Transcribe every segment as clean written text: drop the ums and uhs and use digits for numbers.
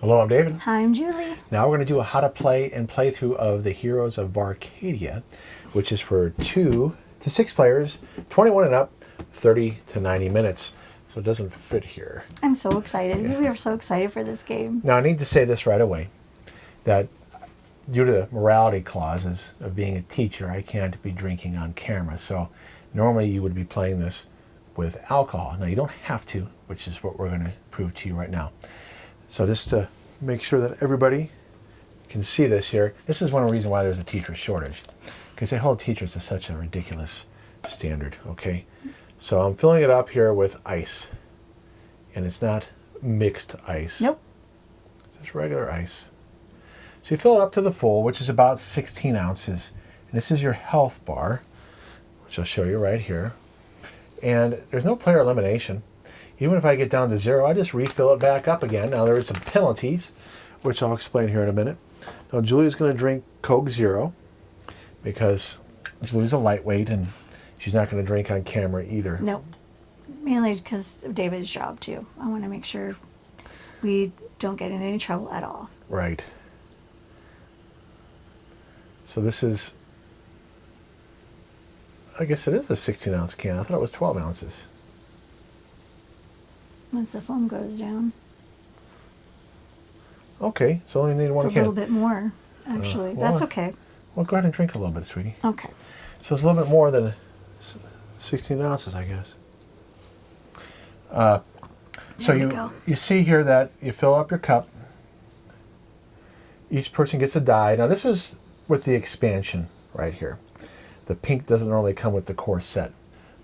Hello, I'm David. Hi, I'm Julie. Now we're going to do a how to play and playthrough of the Heroes of Barcadia, which is for 2 to 6 players, 21 and up, 30 to 90 minutes. So it doesn't fit here. I'm so excited. Yeah. We are so excited for this game. Now I need to say this right away, that due to morality clauses of being a teacher, I can't be drinking on camera. So normally you would be playing this with alcohol. Now you don't have to, which is what we're going to prove to you right now. So just to make sure that everybody can see this here, this is one reason why there's a teacher shortage, because they hold teachers to such a ridiculous standard, okay? So I'm filling it up here with ice, and it's not mixed ice. Nope. It's just regular ice. So you fill it up to the full, which is about 16 ounces. And this is your health bar, which I'll show you right here. And there's no player elimination. Even if I get down to 0, I just refill it back up again. Now there are some penalties, which I'll explain here in a minute. Now Julie's going to drink Coke Zero, because Julie's a lightweight and she's not going to drink on camera either. Nope. Mainly because of David's job, too. I want to make sure we don't get in any trouble at all. Right. So this is, I guess it is a 16-ounce can. I thought it was 12 ounces. Once the foam goes down. Okay, so only need one It's a can. little bit more, actually. well, That's okay. Well, go ahead and drink a little bit, sweetie. Okay. So it's a little bit more than 16 ounces, I guess. So There we go. you see here that you fill up your cup. Each person gets a die. Now this is with the expansion right here. The pink doesn't normally come with the core set,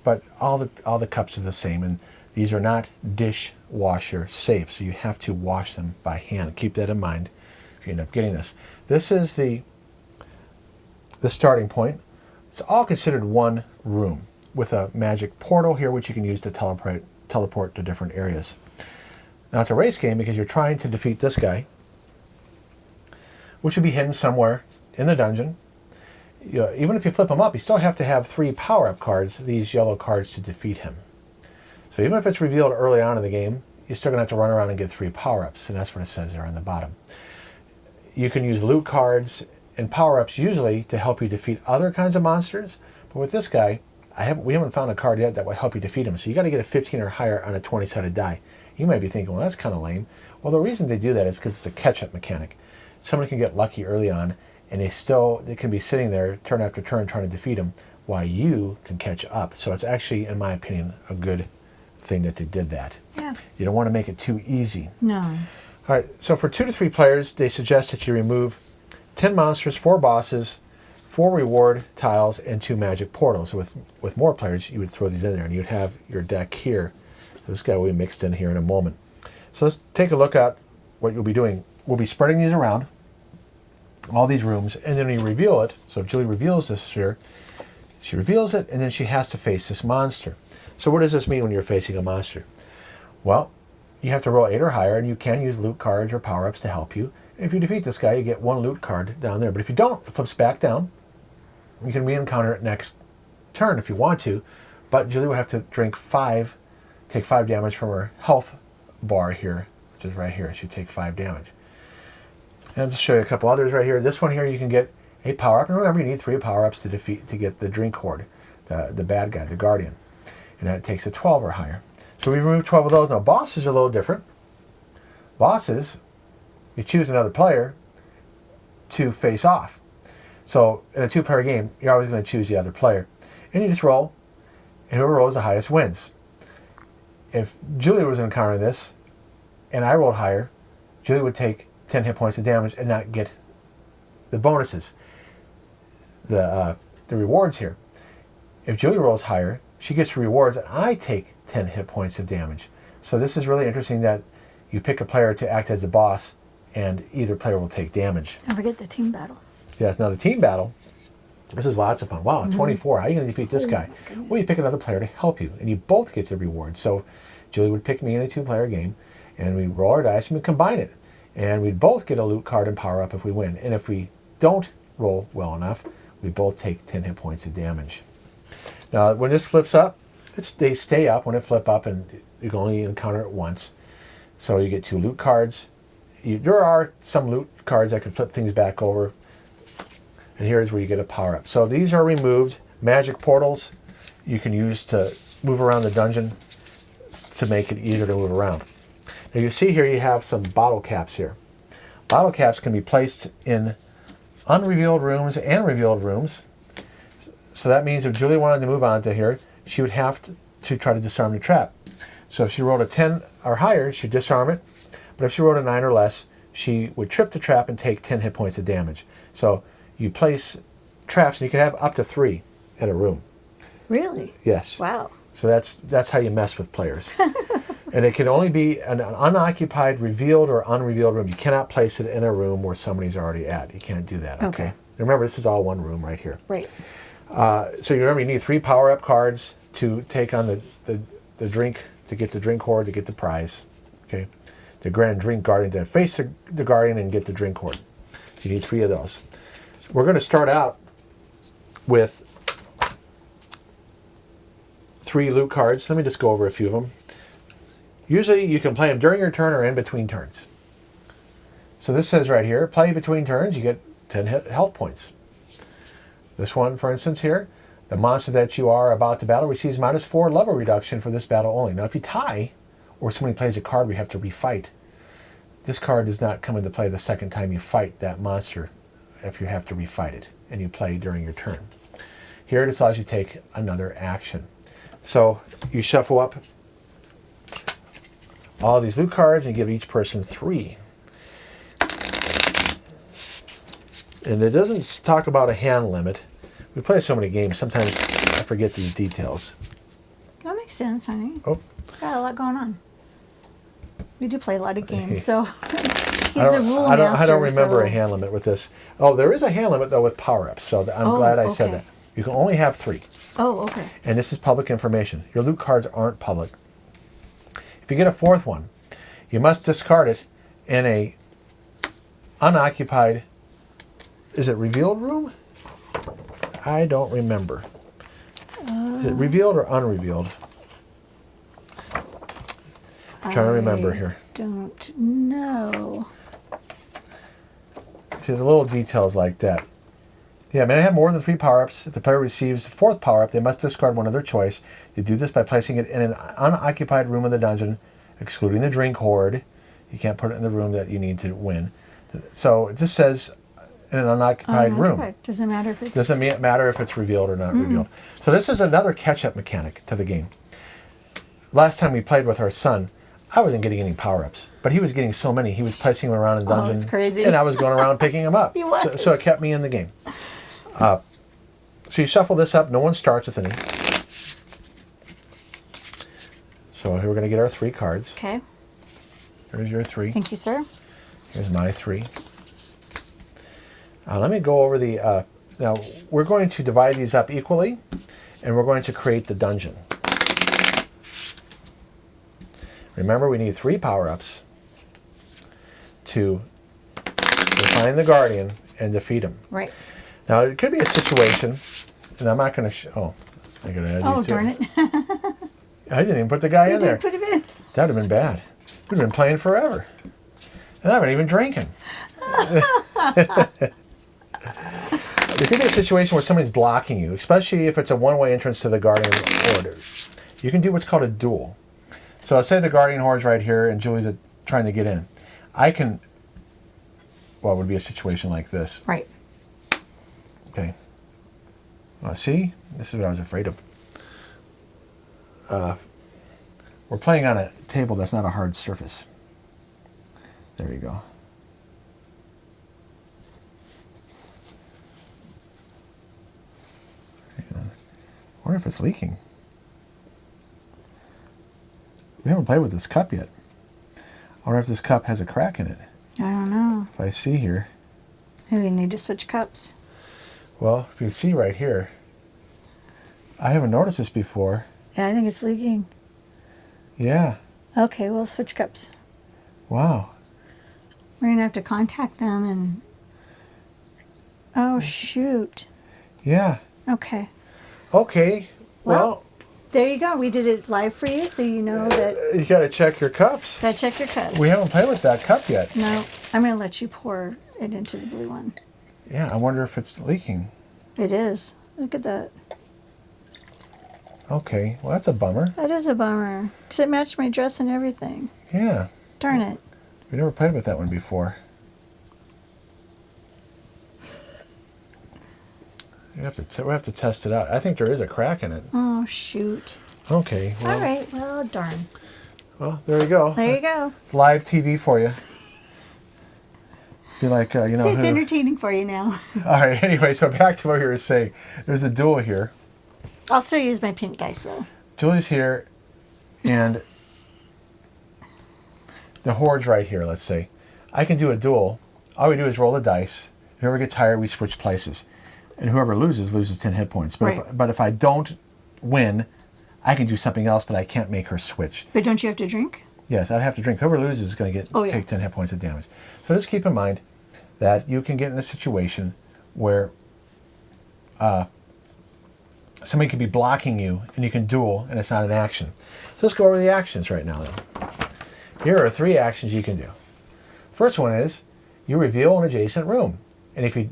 but all the cups are the same, and these are not dishwasher safe, so you have to wash them by hand. Keep that in mind if you end up getting this. This is the starting point. It's all considered one room with a magic portal here, which you can use to teleport to different areas. Now it's a race game because you're trying to defeat this guy, which would be hidden somewhere in the dungeon. Even if you flip him up, you still have to have 3 power-up cards, these yellow cards, to defeat him. So even if it's revealed early on in the game, you're still going to have to run around and get 3 power-ups, and that's what it says there on the bottom. You can use loot cards and power-ups usually to help you defeat other kinds of monsters, but with this guy, we haven't found a card yet that will help you defeat him, so you got to get a 15 or higher on a 20-sided die. You might be thinking, well, that's kind of lame. Well, the reason they do that is because it's a catch-up mechanic. Someone can get lucky early on, and they can be sitting there turn after turn trying to defeat him while you can catch up. So it's actually, in my opinion, a good thing that they did that. Yeah. You don't want to make it too easy. No. All right, so for 2 to 3 players, they suggest that you remove 10 monsters, 4 bosses, 4 reward tiles, and 2 magic portals. So with more players, you would throw these in there, and you'd have your deck here. So this guy will be mixed in here in a moment. So let's take a look at what you'll be doing. We'll be spreading these around, all these rooms, and then you reveal it. So if Julie reveals this sphere, she reveals it, and then she has to face this monster. So what does this mean when you're facing a monster? Well, you have to roll 8 or higher, and you can use loot cards or power-ups to help you. If you defeat this guy, you get 1 loot card down there. But if you don't, it flips back down. You can re-encounter it next turn if you want to, but Julie will have to take 5 damage from her health bar here, which is right here. She'll take 5 damage. And I'll just show you a couple others right here. This one here, you can get a power-up. And remember, you need 3 power-ups to get the Drink Hoard, the bad guy, the Guardian. And that takes a 12 or higher. So we removed 12 of those. Now, bosses are a little different. Bosses, you choose another player to face off. So in a 2-player game, you're always going to choose the other player. And you just roll, and whoever rolls the highest wins. If Julie was encountering this, and I rolled higher, Julie would take 10 hit points of damage and not get the bonuses, the rewards here. If Julie rolls higher, she gets rewards, and I take 10 hit points of damage. So this is really interesting that you pick a player to act as a boss, and either player will take damage. Don't forget the team battle. Yes, now the team battle, this is lots of fun. Wow, 24, how are you going to defeat this guy? Well, you pick another player to help you, and you both get the reward. So Julie would pick me in a 2-player game, and we roll our dice, and we combine it. And we'd both get a loot card and power up if we win. And if we don't roll well enough, we both take 10 hit points of damage. Now, when this flips up, they stay up when it flip up, and you can only encounter it once. So you get 2 loot cards, there are some loot cards that can flip things back over. And here's where you get a power-up. So these are removed. Magic portals you can use to move around the dungeon to make it easier to move around. Now you see here you have some bottle caps here. Bottle caps can be placed in unrevealed rooms and revealed rooms. So that means if Julie wanted to move on to here, she would have to try to disarm the trap. So if she rolled a 10 or higher, she'd disarm it. But if she rolled a 9 or less, she would trip the trap and take 10 hit points of damage. So you place traps, and you can have up to 3 in a room. Really? Yes. Wow. So that's how you mess with players. And it can only be an unoccupied, revealed, or unrevealed room. You cannot place it in a room where somebody's already at. You can't do that, okay? Remember, this is all one room right here. Right. So you remember, you need 3 power-up cards to take on the drink, to get the Drink Hoard, to get the prize, okay? The Grand Drink Guardian, to face the Guardian and get the Drink Hoard. You need 3 of those. We're going to start out with 3 loot cards. Let me just go over a few of them. Usually you can play them during your turn or in between turns. So this says right here, play between turns, you get 10 health points. This one, for instance, here, the monster that you are about to battle receives -4 level reduction for this battle only. Now if you tie, or somebody plays a card we have to refight, this card does not come into play the second time you fight that monster if you have to refight it and you play during your turn. Here it allows you to take another action. So you shuffle up all these loot cards and you give each person 3. And it doesn't talk about a hand limit. We play so many games, sometimes I forget these details. That makes sense, honey. Oh. Got a lot going on. We do play a lot of games, so he's I a rule don't master. remember so. a hand limit with this. Oh, there is a hand limit, though, with power-ups, so I'm glad I said that. You can only have 3. Oh, okay. And this is public information. Your loot cards aren't public. If you get a 4th one, you must discard it in a unoccupied, is it revealed room? I don't remember. Is it revealed or unrevealed? I'm trying to remember here. Don't know. See, there's little details like that. Yeah, may I have more than 3 power-ups. If the player receives the 4th power-up, they must discard one of their choice. You do this by placing it in an unoccupied room of the dungeon, excluding the Drink Hoard. You can't put it in the room that you need to win. So it just says in an unoccupied room. Doesn't matter if it's... Doesn't matter if it's revealed or not revealed. So this is another catch-up mechanic to the game. Last time we played with our son, I wasn't getting any power-ups, but he was getting so many. He was placing them around in dungeons. Oh, it's crazy. And I was going around picking them up. He was. So it kept me in the game. So you shuffle this up. No one starts with any. So here we're going to get our 3 cards. Okay. Here's your 3. Thank you, sir. Here's my 3. Let me go over the... now, we're going to divide these up equally, and we're going to create the dungeon. Remember, we need 3 power-ups to find the Guardian and defeat him. Right. Now, it could be a situation, and I'm not going to... oh, I got to add these darn two. it. I didn't even put the guy in there. You didn't put him in. That would have been bad. We've been playing forever. And I haven't even drinking. There could be a situation where somebody's blocking you, especially if it's a one-way entrance to the Guardian Hoard. You can do what's called a duel. So let's say the Guardian Hoard's right here and Julie's trying to get in. I can... well, it would be a situation like this. Right. Okay. See? This is what I was afraid of. We're playing on a table that's not a hard surface. There you go. I wonder if it's leaking. We haven't played with this cup yet. I wonder if this cup has a crack in it. I don't know. If I see here. Maybe we need to switch cups. Well, if you see right here, I haven't noticed this before. Yeah, I think it's leaking. Yeah. Okay, we'll switch cups. Wow. We're going to have to contact them and... oh, shoot. Yeah. Okay. Okay. Well, There you go. We did it live for you, so you know that. You got to check your cups. Gotta check your cups. We haven't played with that cup yet. No, I'm gonna let you pour it into the blue one. Yeah, I wonder if it's leaking. It is. Look at that. Okay, well that's a bummer. That is a bummer, because it matched my dress and everything. Yeah. Darn it. We never played with that one before. We have to test it out. I think there is a crack in it. Oh, shoot. Okay. Well, All right. Well, darn. Well, there you go. There you go. Live TV for you. Be like, you know. See, it's who. entertaining for you now. All right. Anyway, so back to what you were saying. There's a duel here. I'll still use my pink dice, though. Julie's here, and the hoard's right here. Let's say I can do a duel. All we do is roll the dice. Whoever gets higher, we switch places. And whoever loses 10 hit points. But, Right. if I don't win, I can do something else, but I can't make her switch. But don't you have to drink? Yes, I'd have to drink. Whoever loses is going to take 10 hit points of damage. So just keep in mind that you can get in a situation where somebody could be blocking you, and you can duel, and it's not an action. So let's go over the actions right now. Then. Here are 3 actions you can do. First one is you reveal an adjacent room. And if you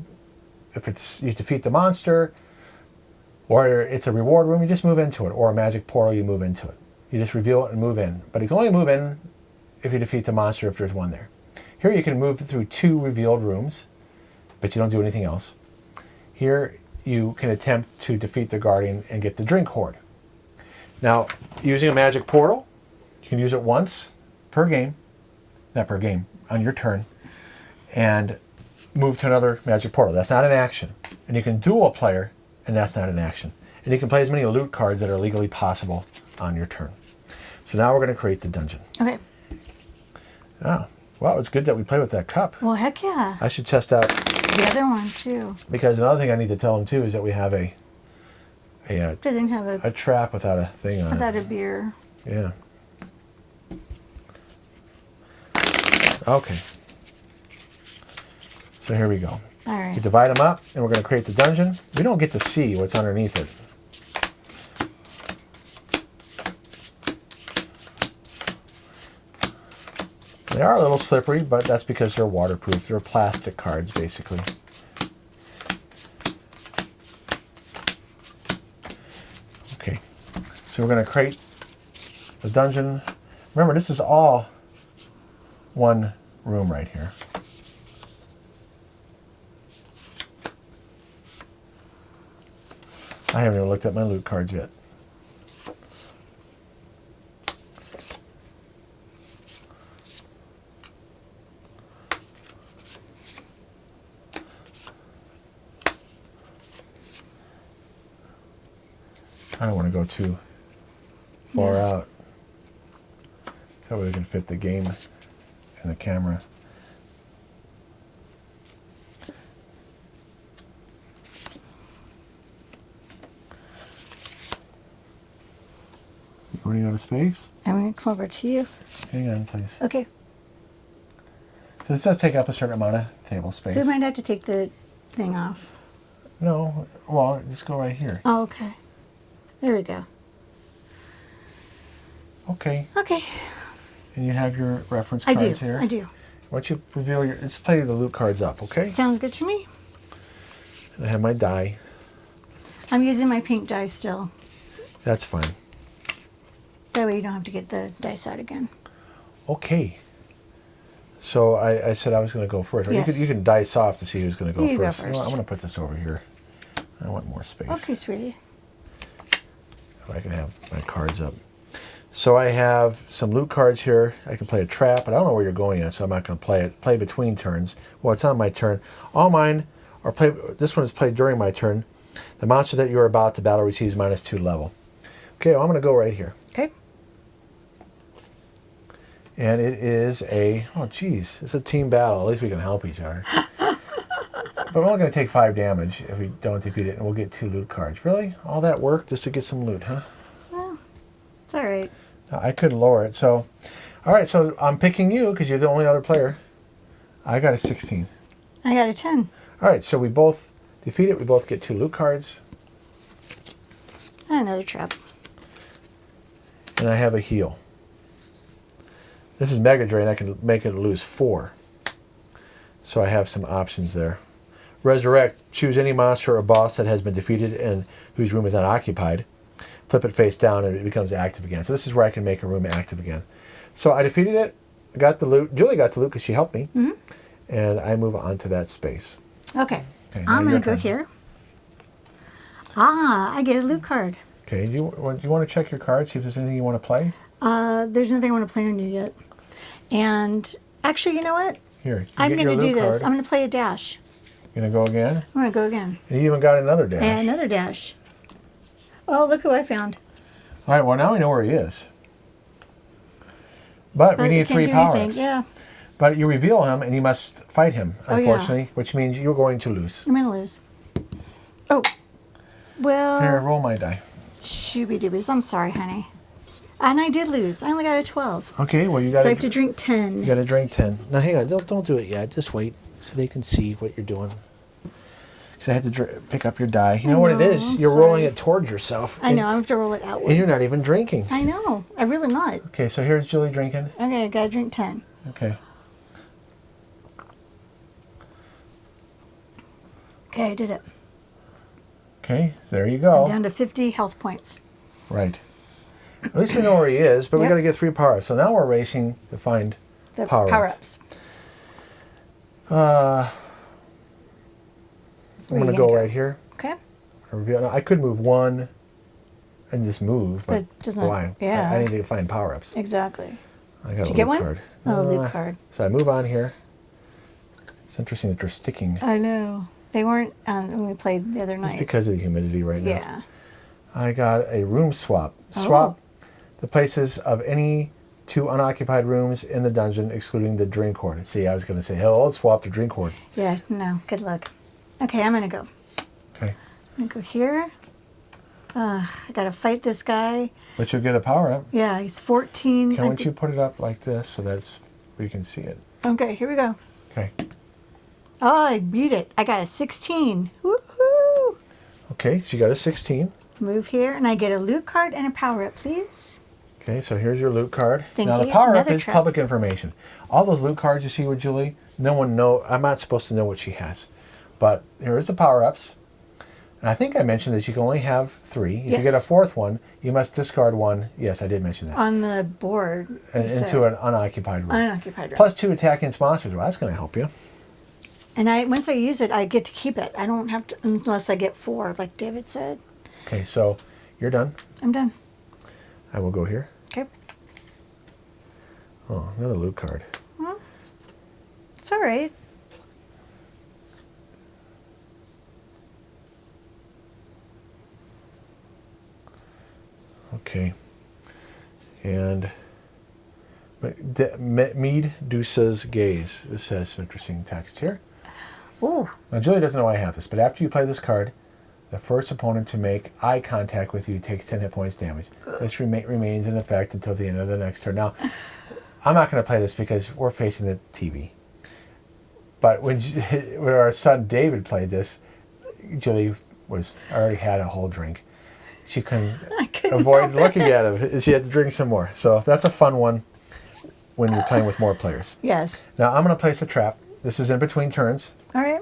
defeat the monster, or it's a reward room, you just move into it, or a magic portal, you move into it. You just reveal it and move in. But you can only move in if you defeat the monster, if there's one there. Here you can move through 2 revealed rooms, but you don't do anything else. Here you can attempt to defeat the guardian and get the Drink Hoard. Now, using a magic portal, you can use it once per game, not per game, on your turn, and move to another magic portal. That's not an action. And you can duel a player, and that's not an action. And you can play as many loot cards that are legally possible on your turn. So now we're going to create the dungeon. Okay. Oh, well, it's good that we play with that cup. Well, heck yeah. I should test out, The other one, too. because another thing I need to tell them too is that we have a Doesn't have a trap without a thing on without it. a beer. Yeah. Okay. So here we go. All right. We divide them up, and we're going to create the dungeon. We don't get to see what's underneath it. They are a little slippery, but that's because they're waterproof. They're plastic cards, basically. Okay, so we're going to create the dungeon. Remember, this is all one room right here. I haven't even looked at my loot cards yet. I don't want to go too far out. So we can fit the game in the camera. You running out of space? I'm going to come over to you. Hang on, please. Okay. So this does take up a certain amount of table space. So we might have to take the thing off. No, well, just go right here. Oh, okay. There we go. Okay. Okay. And you have your reference I cards do. here. I do. Why don't you reveal your... Let's play the loot cards up, okay? Sounds good to me. And I have my die. I'm using my pink dice still. That's fine. That way you don't have to get the dice out again. Okay. So I said I was going to go first. Or Yes. you can dice off to see who's going to go You go first. first. I'm going to put this over here. I want more space. Okay, sweetie. So I can have my cards up. So I have some loot cards here. I can play a trap, but I don't know where you're going at, so I'm not going to play it. Play between turns. Well, it's on my turn. All mine are played. This one is played during my turn. The monster that you are about to battle receives -2 level. Okay, well, I'm going to go right here. Okay. And it is a, oh geez, it's a team battle. At least we can help each other. But we're only going to take 5 damage if we don't defeat it, and we'll get 2 loot cards. Really? All that work just to get some loot, huh? Well, it's all right. I could lower it. So, all right, so I'm picking you because you're the only other player. I got a 16. I got a 10. All right, so we both defeat it. We both get 2 loot cards. And another trap. And I have a heal. This is Mega Drain. I can make it lose 4. So I have some options there. Resurrect. Choose any monster or boss that has been defeated and whose room is not occupied. Flip it face down and it becomes active again. So this is where I can make a room active again. So I defeated it. I got the loot. Julie got the loot because she helped me. Mm-hmm. And I move on to that space. Okay. I'm going to go here. I get a loot card. Okay. Do you want to check your cards, see if there's anything you want to play? There's nothing I want to play on you yet. And actually, you know what? Here. I'm going to do this. I'm going to play a dash. You going to go again? I'm going to go again. And you even got another dash. And another dash. Oh, look who I found. All right. Well, now we know where he is. But we need 3 power-ups. Yeah. But you reveal him, and you must fight him, unfortunately, which means you're going to lose. I'm going to lose. Oh. Well. Here, roll my die. Shooby-doobies. I'm sorry, honey. And I did lose. I only got a 12. Okay, well, you got So I have to drink 10. You got to drink 10. Now, hang on. Don't do it yet. Just wait so they can see what you're doing. Because I had to pick up your die. You know what it is? You're rolling it towards yourself. I know. I have to roll it outwards. And you're not even drinking. I know. I'm really not. Okay, so here's Julie drinking. Okay, I got to drink 10. Okay. Okay, I did it. Okay, there you go. I'm down to 50 health points. Right. At least we know where he is, but we got to get 3 power-ups. So now we're racing to find the power-ups. I'm going to go right here. Okay. Now, I could move 1 and just move, but why? Yeah. I need to find power-ups. Exactly. I got Did a you get loot one? card. Oh, loot card. So I move on here. It's interesting that they're sticking. I know. They weren't when we played the other night. It's because of the humidity right now. Yeah. I got a room swap. Swap the places of any 2 unoccupied rooms in the dungeon, excluding the Drink Hoard. See, I was going to say, hello, swap the Drink Hoard. Yeah, no, good luck. Okay, I'm going to go. Okay. I'm going to go here. I got to fight this guy. But you'll get a power-up. Yeah, he's 14. Why don't you put it up like this so that we can see it? Okay, here we go. Okay. Oh, I beat it. I got a 16. Woohoo! Okay, so you got a 16. Move here, and I get a loot card and a power-up, please. Okay, so here's your loot card. Thank now you. the power-up Another is trap. public information. All those loot cards you see with Julie, no one know. I'm not supposed to know what she has. But here is the power-ups. And I think I mentioned that you can only have 3. If you get a 4th one, you must discard 1. Yes, I did mention that. On the board. And into an unoccupied room. Unoccupied room. Plus 2 attack against monsters. Well, that's going to help you. And once I use it, I get to keep it. I don't have to, unless I get 4, like David said. Okay, so you're done. I'm done. I will go here. Okay. Oh, another loot card. Well, it's all right. Okay. And Medusa's Gaze. This has some interesting text here. Ooh. Now, Julie doesn't know I have this, but after you play this card, the first opponent to make eye contact with you takes 10 hit points damage. This remains in effect until the end of the next turn. Now, I'm not going to play this because we're facing the TV. But when our son David played this, Julie already had a whole drink. She couldn't avoid looking at him. She had to drink some more. So that's a fun one when you're playing with more players. Yes. Now I'm going to place a trap. This is in between turns. All right.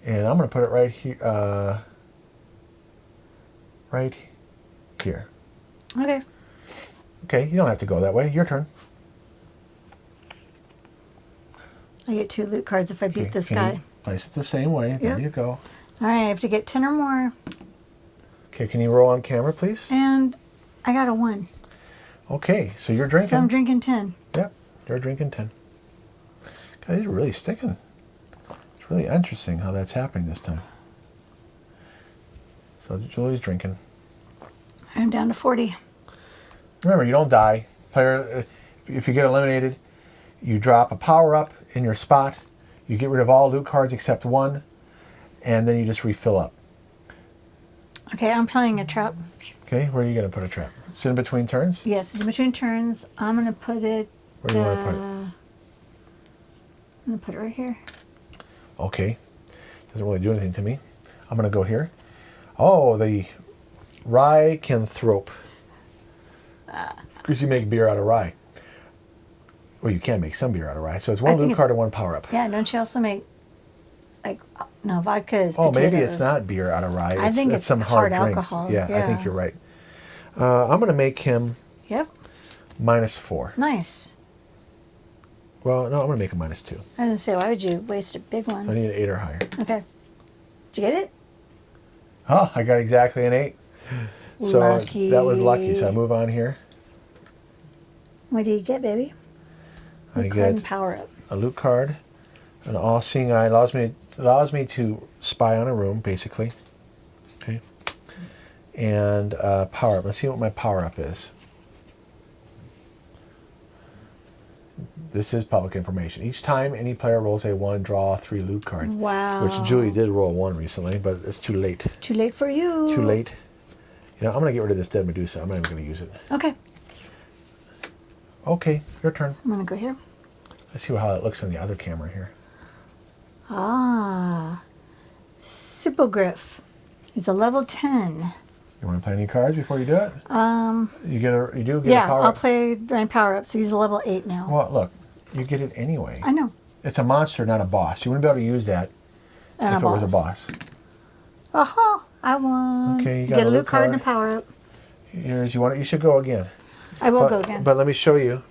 And I'm going to put it right here. Right here. Okay. Okay, you don't have to go that way. Your turn. I get 2 loot cards if I beat this guy. Place it the same way. There you go. All right, I have to get 10 or more. Okay, can you roll on camera, please? And I got a 1. Okay, so you're drinking. So I'm drinking 10. Yep, you're drinking 10. God, these are really sticking. It's really interesting how that's happening this time. So Julie's drinking. I'm down to 40. Remember, you don't die. Player, if you get eliminated, you drop a power-up in your spot. You get rid of all loot cards except 1. And then you just refill up. Okay, I'm playing a trap. Okay, where are you going to put a trap? It's in between turns? Yes, it's in between turns. I'm going to put it... Where do you want to put it? I'm going to put it right here. Okay. Doesn't really do anything to me. I'm going to go here. Oh, the Lycanthrope. Because you make beer out of rye. Well, you can make some beer out of rye. So it's one loot card and one power up. Yeah, don't you also make, like, no, vodka is Oh, potatoes. maybe it's not beer out of rye. I think it's some hard drinks. alcohol. Yeah, I think you're right. I'm going to make him -4. Nice. Well, no, I'm going to make him -2. I was going to say, why would you waste a big one? I need an 8 or higher. Okay. Did you get it? Oh, I got exactly an 8. So lucky. that was lucky. So I move on here. What do you get, baby? I Loot card get and power up. a loot card. An all-seeing eye allows me to spy on a room, basically. Okay. And power up. Let's see what my power up is. This is public information. Each time any player rolls a 1, draw 3 loot cards. Wow. Which Julie did roll 1 recently, but it's too late. Too late for you. Too late. You know, I'm going to get rid of this dead Medusa. I'm not even going to use it. Okay. Okay, your turn. I'm going to go here. Let's see how it looks on the other camera here. Ah. Sippogriff. It's a level 10. You want to play any cards before you do it? You do get a Yeah, power I'll up. play my power up, so he's a level 8 now. Well, look, you get it anyway. I know. It's a monster, not a boss. You wouldn't be able to use that And if it was a boss. Aha! I won. Okay, you You got get a a loot loot card and a card. power up. Here's you should go again. I will go again. But let me show you.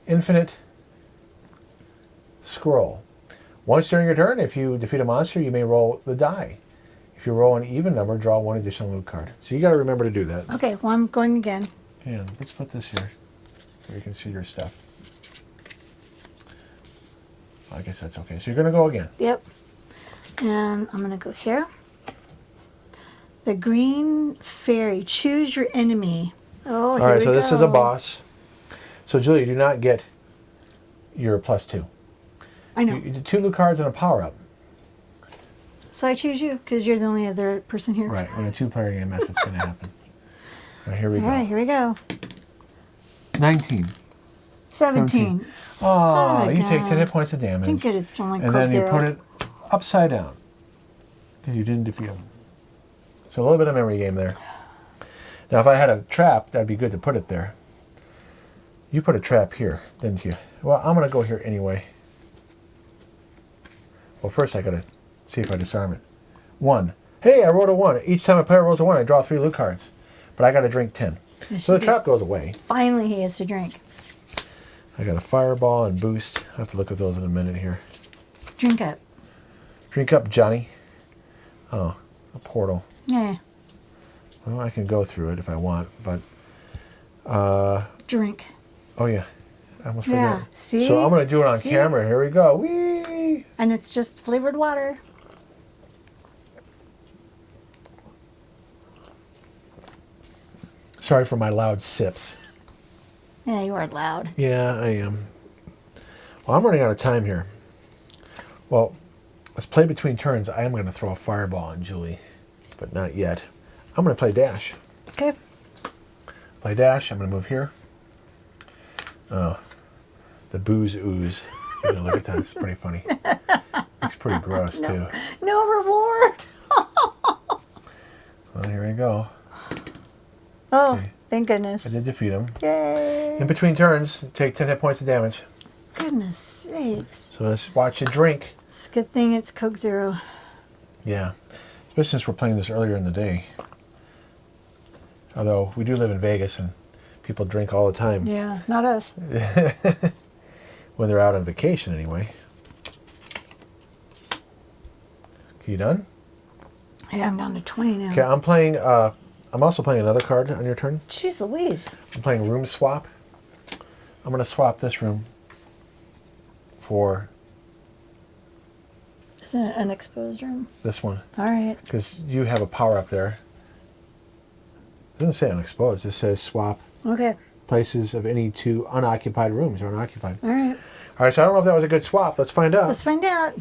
Infinite scroll. Once during your turn, if you defeat a monster, you may roll the die. If you roll an even number, draw 1 additional loot card. So you got to remember to do that. Okay, well, I'm going again. Yeah, let's put this here so you can see your stuff. I guess that's okay. So you're going to go again. Yep. And I'm going to go here. The green fairy. Choose your enemy. Oh, All here right, we so go. this is a boss. So Julie, you do not get your +2. I know. You did 2 loot cards and a power up. So I choose you because you're the only other person here. Right. When a 2-player game, that's what's going to happen. All right, here we All go. right, here we go. 19. 17. Oh, Son of a you take 10 gun. hit points of damage. Thank goodness it's only And then you put it upside down. Because you didn't defeat him. So a little bit of memory game there. Now, if I had a trap, that'd be good to put it there. You put a trap here, didn't you? Well, I'm going to go here anyway. Well, first I got to see if I disarm it. 1. Hey, I rolled a 1. Each time a player rolls a 1, I draw 3 loot cards. But I got to drink 10. So the trap goes away. Finally, he has to drink. I got a fireball and boost. I'll have to look at those in a minute here. Drink up. Drink up, Johnny. Oh, a portal. Yeah. Well, I can go through it if I want, but... Drink. Oh, yeah. I almost Yeah. forgot. See? So I'm going to do it on See? camera. Here we go. Whee! And it's just flavored water. Sorry for my loud sips. Yeah, you are loud. Yeah, I am. Well, I'm running out of time here. Well, let's play between turns. I am going to throw a fireball on Julie, but not yet. I'm going to play dash. Okay. Play dash. I'm going to move here. Oh, the booze ooze. You're going to look at that. It's pretty funny. Looks pretty gross, too. No reward. Well, here we go. Oh, Okay. thank goodness. I did defeat him. Yay. In between turns, take 10 hit points of damage. Goodness sakes. So let's watch you drink. It's a good thing it's Coke Zero. Yeah, especially since we're playing this earlier in the day. Although we do live in Vegas and people drink all the time. Yeah, not us. When they're out on vacation anyway. You done? Yeah, I'm down to 20 now. Okay, I'm playing, I'm also playing another card on your turn. Jeez Louise. I'm playing room swap. I'm going to swap this room for Isn't it an exposed room? this one. All right. Because you have a power up there. It doesn't say unexposed. It says swap Okay. places of any 2 unoccupied rooms or unoccupied. All right. All right, so I don't know if that was a good swap. Let's find out. Let's find out.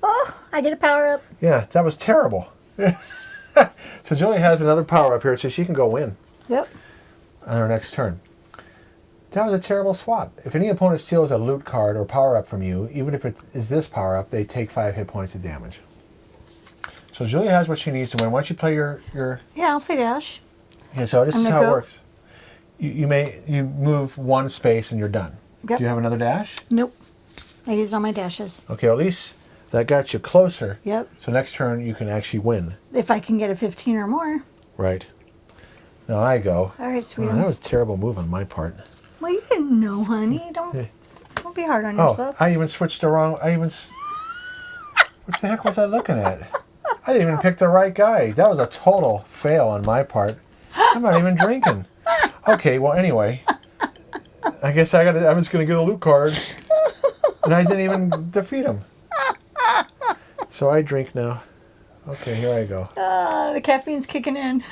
Oh, I get a power up. Yeah, that was terrible. So Julie has another power up here, so she can go win Yep. on her next turn. That was a terrible swap. If any opponent steals a loot card or power up from you, even if it is this power up, they take 5 hit points of damage. So Julie has what she needs to win. Why don't you play your Yeah, I'll play dash. Yeah, so this I'm is gonna how it go. works. You move one space and you're done. Yep. Do you have another dash? Nope. I used all my dashes. Okay, at least that got you closer. Yep. So next turn you can actually win. If I can get a 15 or more. Right. Now I go. All right, Oh, sweet. that was a terrible move on my part. Well, you didn't know, honey. Don't be hard on yourself. I even switched the wrong. What the heck was I looking at? I didn't even pick the right guy. That was a total fail on my part. I'm not even drinking. Okay, well anyway, I guess I was gonna get a loot card, and I didn't even defeat him. So I drink now. Okay, here I go. The caffeine's kicking in.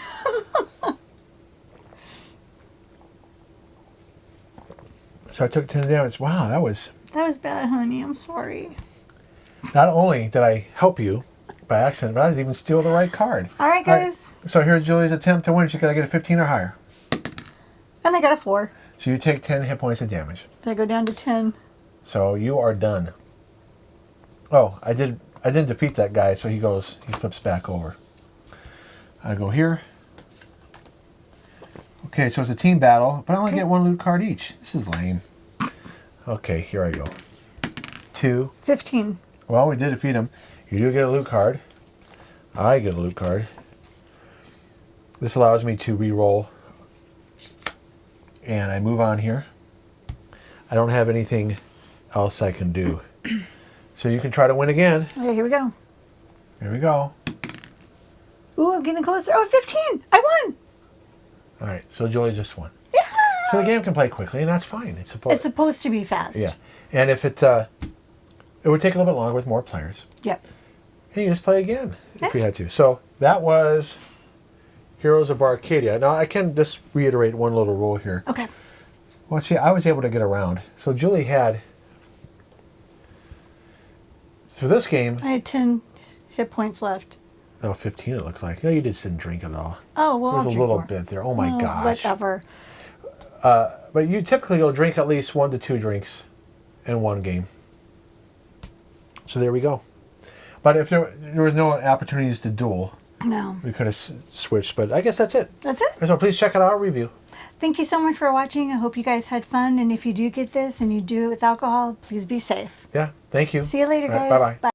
So I took 10 damage. Wow, that was. That was bad, honey. I'm sorry. Not only did I help you by accident, but I didn't even steal the right card. All right, guys. So here's Julie's attempt to win. She's got to get a 15 or higher. And I got a 4. So you take 10 hit points of damage. So I go down to 10. So you are done. Oh, I didn't defeat that guy, so he flips back over. I go here. Okay, so it's a team battle, but I only get one loot card each. This is lame. Okay, here I go. 2. 15. Well, we did defeat him. You do get a loot card. I get a loot card. This allows me to re-roll. And I move on here. I don't have anything else I can do. So you can try to win again. Okay, here we go. Here we go. Ooh, I'm getting closer. Oh, 15. I won. All right, so Julie just won. Yeah. So the game can play quickly, and that's fine. It's supposed to be fast. Yeah, and if it would take a little bit longer with more players. Yep. And you just play again if you had to. So that was Heroes of Barcadia. Now I can just reiterate one little rule here. Okay. Well, see, I was able to get around. So Julie had, for this game, I had 10 hit points left. oh, 15 it looked like. No, you just didn't drink at all. Oh, well, There's I'll a drink little more. bit there. Oh my gosh. Whatever. But you typically will drink at least 1 to 2 drinks in one game. So there we go. But if there was no opportunities to duel, No. we could have switched. But I guess that's it. That's it. So please check out our review. Thank you so much for watching. I hope you guys had fun. And if you do get this and you do it with alcohol, please be safe. Yeah, thank you. See you later, All right, guys. bye-bye. Bye.